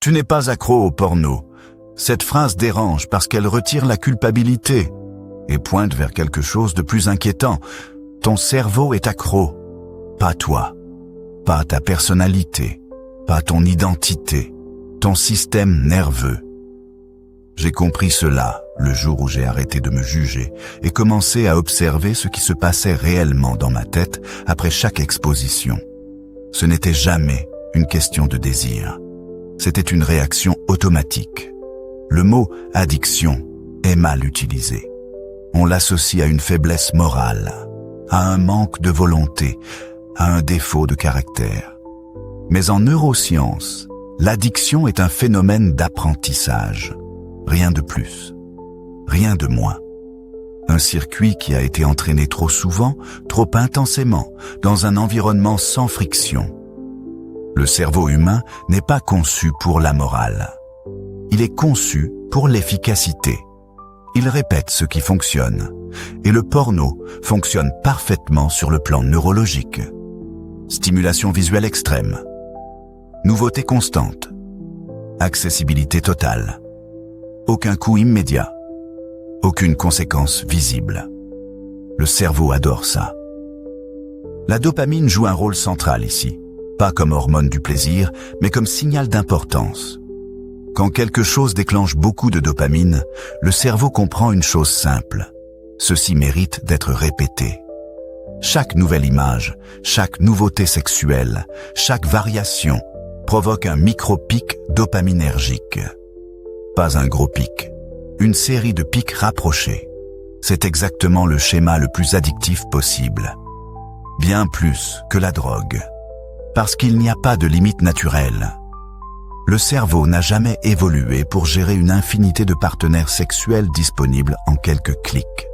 Tu n'es pas accro au porno. Cette phrase dérange parce qu'elle retire la culpabilité et pointe vers quelque chose de plus inquiétant. Ton cerveau est accro, pas toi, pas ta personnalité, pas ton identité, ton système nerveux. J'ai compris cela le jour où j'ai arrêté de me juger et commencé à observer ce qui se passait réellement dans ma tête après chaque exposition. Ce n'était jamais une question de désir. C'était une réaction automatique. Le mot « addiction » est mal utilisé. On l'associe à une faiblesse morale, à un manque de volonté, à un défaut de caractère. Mais en neurosciences, l'addiction est un phénomène d'apprentissage. Rien de plus, rien de moins. Un circuit qui a été entraîné trop souvent, trop intensément, dans un environnement sans friction. Le cerveau humain n'est pas conçu pour la morale. Il est conçu pour l'efficacité. Il répète ce qui fonctionne. Et le porno fonctionne parfaitement sur le plan neurologique. Stimulation visuelle extrême. Nouveauté constante. Accessibilité totale. Aucun coût immédiat. Aucune conséquence visible. Le cerveau adore ça. La dopamine joue un rôle central ici. Pas comme hormone du plaisir, mais comme signal d'importance. Quand quelque chose déclenche beaucoup de dopamine, le cerveau comprend une chose simple. Ceci mérite d'être répété. Chaque nouvelle image, chaque nouveauté sexuelle, chaque variation provoque un micro-pic dopaminergique. Pas un gros pic, une série de pics rapprochés. C'est exactement le schéma le plus addictif possible. Bien plus que la drogue. Parce qu'il n'y a pas de limite naturelle. Le cerveau n'a jamais évolué pour gérer une infinité de partenaires sexuels disponibles en quelques clics.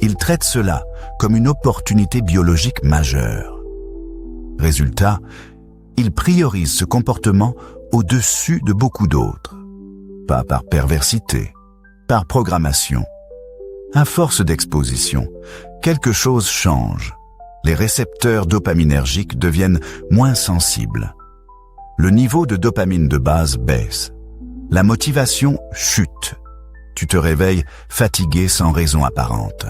Il traite cela comme une opportunité biologique majeure. Résultat, il priorise ce comportement au-dessus de beaucoup d'autres. Pas par perversité, par programmation. À force d'exposition, quelque chose change. Les récepteurs dopaminergiques deviennent moins sensibles. Le niveau de dopamine de base baisse. La motivation chute. Tu te réveilles fatigué sans raison apparente.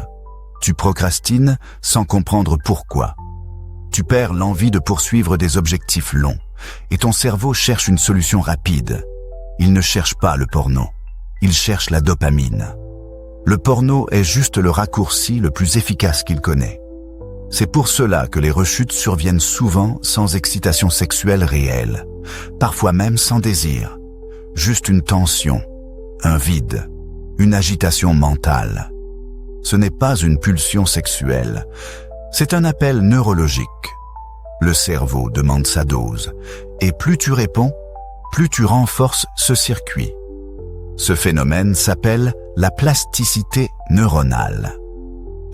Tu procrastines sans comprendre pourquoi. Tu perds l'envie de poursuivre des objectifs longs et ton cerveau cherche une solution rapide. Il ne cherche pas le porno. Il cherche la dopamine. Le porno est juste le raccourci le plus efficace qu'il connaît. C'est pour cela que les rechutes surviennent souvent sans excitation sexuelle réelle, parfois même sans désir. Juste une tension, un vide, une agitation mentale. Ce n'est pas une pulsion sexuelle, c'est un appel neurologique. Le cerveau demande sa dose, et plus tu réponds, plus tu renforces ce circuit. Ce phénomène s'appelle la plasticité neuronale.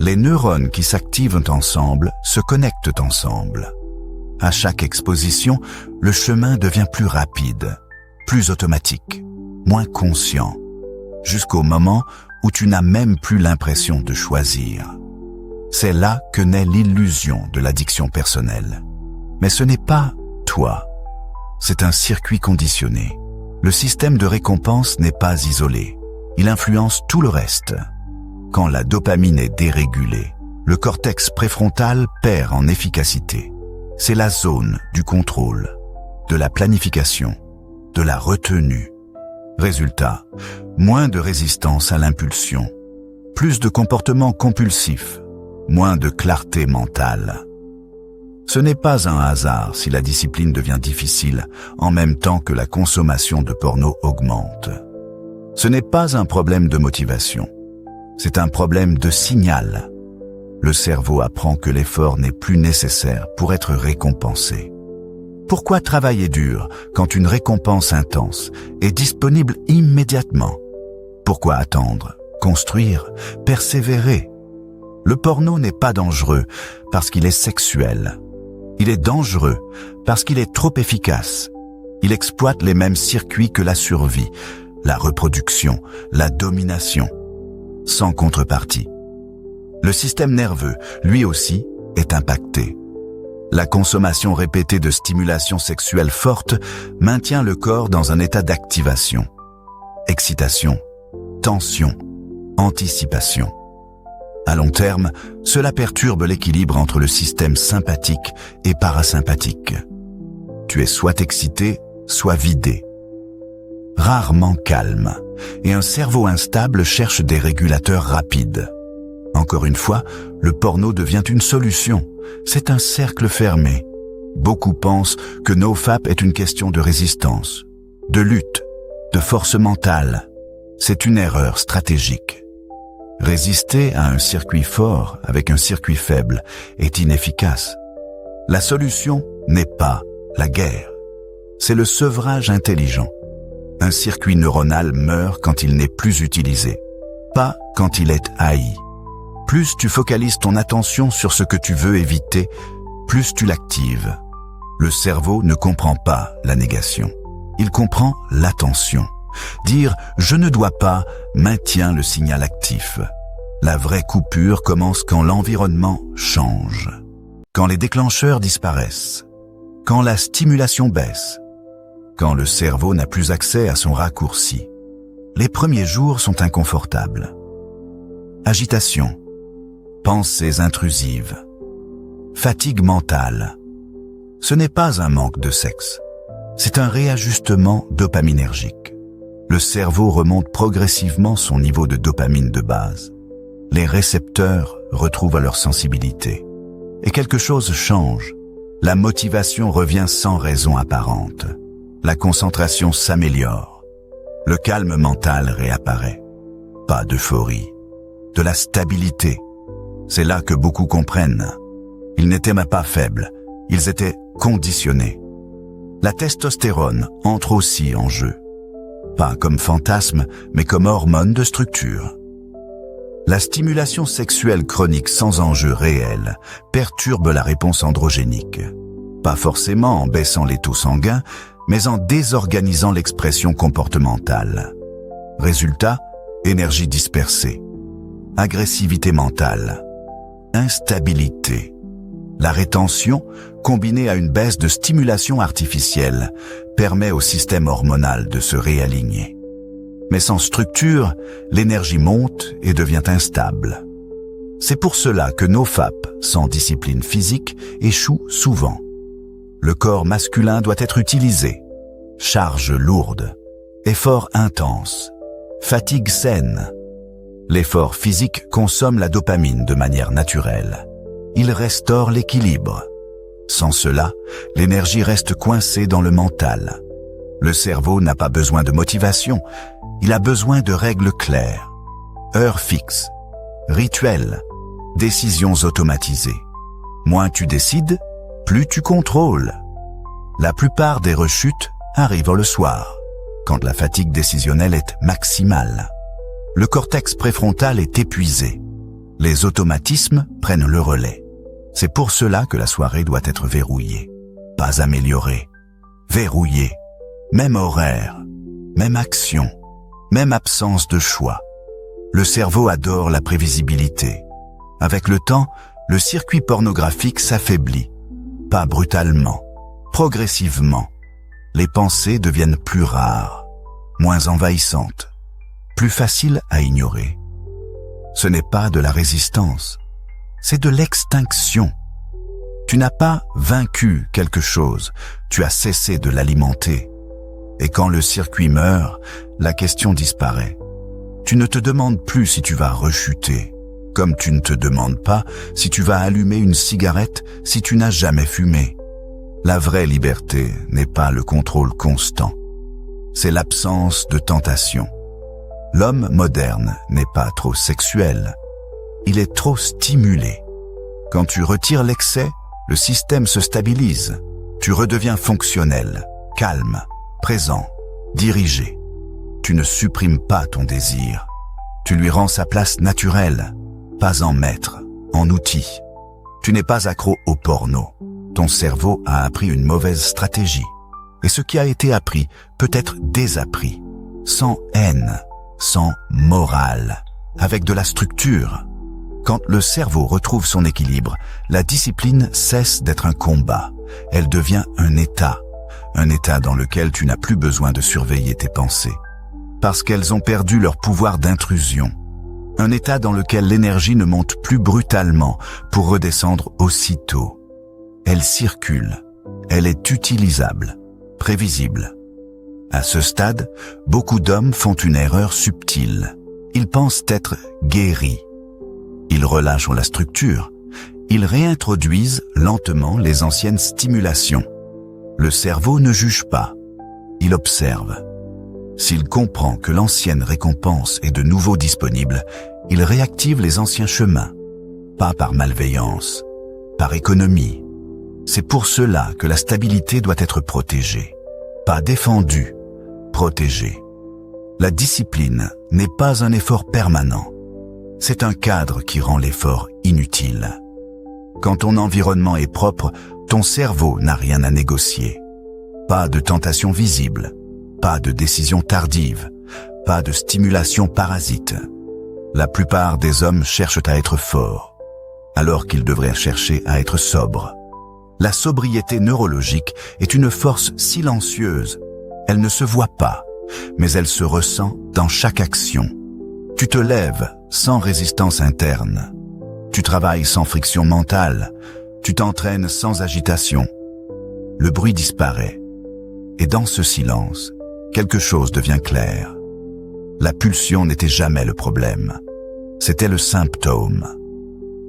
Les neurones qui s'activent ensemble se connectent ensemble. À chaque exposition, le chemin devient plus rapide, plus automatique, moins conscient, jusqu'au moment où tu n'as même plus l'impression de choisir. C'est là que naît l'illusion de l'addiction personnelle. Mais ce n'est pas toi. C'est un circuit conditionné. Le système de récompense n'est pas isolé. Il influence tout le reste. Quand la dopamine est dérégulée, le cortex préfrontal perd en efficacité. C'est la zone du contrôle, de la planification, de la retenue. Résultat, moins de résistance à l'impulsion, plus de comportements compulsifs, moins de clarté mentale. Ce n'est pas un hasard si la discipline devient difficile en même temps que la consommation de porno augmente. Ce n'est pas un problème de motivation, c'est un problème de signal. Le cerveau apprend que l'effort n'est plus nécessaire pour être récompensé. Pourquoi travailler dur quand une récompense intense est disponible immédiatement? Pourquoi attendre, construire, persévérer? Le porno n'est pas dangereux parce qu'il est sexuel. Il est dangereux parce qu'il est trop efficace. Il exploite les mêmes circuits que la survie, la reproduction, la domination, sans contrepartie. Le système nerveux, lui aussi, est impacté. La consommation répétée de stimulation sexuelle forte maintient le corps dans un état d'activation, excitation, tension, anticipation. À long terme, cela perturbe l'équilibre entre le système sympathique et parasympathique. Tu es soit excité, soit vidé. Rarement calme, et un cerveau instable cherche des régulateurs rapides. Encore une fois, le porno devient une solution. C'est un cercle fermé. Beaucoup pensent que NoFap est une question de résistance, de lutte, de force mentale. C'est une erreur stratégique. Résister à un circuit fort avec un circuit faible est inefficace. La solution n'est pas la guerre. C'est le sevrage intelligent. Un circuit neuronal meurt quand il n'est plus utilisé, pas quand il est haï. Plus tu focalises ton attention sur ce que tu veux éviter, plus tu l'actives. Le cerveau ne comprend pas la négation. Il comprend l'attention. Dire « je ne dois pas » maintient le signal actif. La vraie coupure commence quand l'environnement change, quand les déclencheurs disparaissent, quand la stimulation baisse, quand le cerveau n'a plus accès à son raccourci. Les premiers jours sont inconfortables. Agitation, pensées intrusives, fatigue mentale. Ce n'est pas un manque de sexe, c'est un réajustement dopaminergique. Le cerveau remonte progressivement son niveau de dopamine de base. Les récepteurs retrouvent leur sensibilité. Et quelque chose change. La motivation revient sans raison apparente. La concentration s'améliore. Le calme mental réapparaît. Pas d'euphorie, de la stabilité. C'est là que beaucoup comprennent. Ils n'étaient même pas faibles, ils étaient conditionnés. La testostérone entre aussi en jeu. Pas comme fantasme, mais comme hormone de structure. La stimulation sexuelle chronique sans enjeu réel perturbe la réponse androgénique. Pas forcément en baissant les taux sanguins, mais en désorganisant l'expression comportementale. Résultat, énergie dispersée, agressivité mentale, instabilité. La rétention, combinée à une baisse de stimulation artificielle, permet au système hormonal de se réaligner. Mais sans structure, l'énergie monte et devient instable. C'est pour cela que NoFap, sans discipline physique, échoue souvent. Le corps masculin doit être utilisé. Charge lourde, effort intense, fatigue saine. L'effort physique consomme la dopamine de manière naturelle. Il restaure l'équilibre. Sans cela, l'énergie reste coincée dans le mental. Le cerveau n'a pas besoin de motivation, il a besoin de règles claires. Heures fixes, rituels, décisions automatisées. Moins tu décides, plus tu contrôles. La plupart des rechutes arrivent le soir, quand la fatigue décisionnelle est maximale. Le cortex préfrontal est épuisé. Les automatismes prennent le relais. C'est pour cela que la soirée doit être verrouillée, pas améliorée. Verrouillée. Même horaire, même action, même absence de choix. Le cerveau adore la prévisibilité. Avec le temps, le circuit pornographique s'affaiblit. Pas brutalement, progressivement. Les pensées deviennent plus rares, moins envahissantes, plus faciles à ignorer. Ce n'est pas de la résistance, c'est de l'extinction. Tu n'as pas vaincu quelque chose, tu as cessé de l'alimenter. Et quand le circuit meurt, la question disparaît. Tu ne te demandes plus si tu vas rechuter, comme tu ne te demandes pas si tu vas allumer une cigarette si tu n'as jamais fumé. La vraie liberté n'est pas le contrôle constant, c'est l'absence de tentation. L'homme moderne n'est pas trop sexuel, il est trop stimulé. Quand tu retires l'excès, le système se stabilise, tu redeviens fonctionnel, calme, présent, dirigé. Tu ne supprimes pas ton désir. Tu lui rends sa place naturelle, pas en maître, en outil. Tu n'es pas accro au porno. Ton cerveau a appris une mauvaise stratégie. Et ce qui a été appris peut être désappris, sans haine, sans morale, avec de la structure. Quand le cerveau retrouve son équilibre, la discipline cesse d'être un combat. Elle devient un état dans lequel tu n'as plus besoin de surveiller tes pensées, parce qu'elles ont perdu leur pouvoir d'intrusion. Un état dans lequel l'énergie ne monte plus brutalement pour redescendre aussitôt. Elle circule, elle est utilisable, prévisible. À ce stade, beaucoup d'hommes font une erreur subtile. Ils pensent être guéris. Ils relâchent la structure. Ils réintroduisent lentement les anciennes stimulations. Le cerveau ne juge pas. Il observe. S'il comprend que l'ancienne récompense est de nouveau disponible, il réactive les anciens chemins. Pas par malveillance, par économie. C'est pour cela que la stabilité doit être protégée. Pas défendue, protégée. La discipline n'est pas un effort permanent. C'est un cadre qui rend l'effort inutile. Quand ton environnement est propre, ton cerveau n'a rien à négocier. Pas de tentation visible, pas de décision tardive, pas de stimulation parasite. La plupart des hommes cherchent à être forts, alors qu'ils devraient chercher à être sobres. La sobriété neurologique est une force silencieuse. Elle ne se voit pas, mais elle se ressent dans chaque action. Tu te lèves sans résistance interne. Tu travailles sans friction mentale. Tu t'entraînes sans agitation. Le bruit disparaît. Et dans ce silence, quelque chose devient clair. La pulsion n'était jamais le problème. C'était le symptôme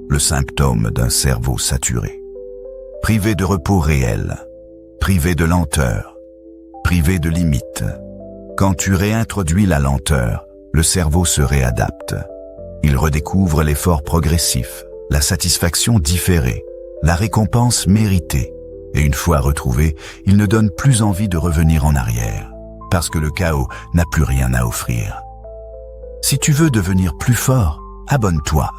d'un cerveau saturé. Privé de repos réel, privé de lenteur, privé de limites. Quand tu réintroduis la lenteur, le cerveau se réadapte. Il redécouvre l'effort progressif, la satisfaction différée, la récompense méritée. Et une fois retrouvé, il ne donne plus envie de revenir en arrière, parce que le chaos n'a plus rien à offrir. Si tu veux devenir plus fort, abonne-toi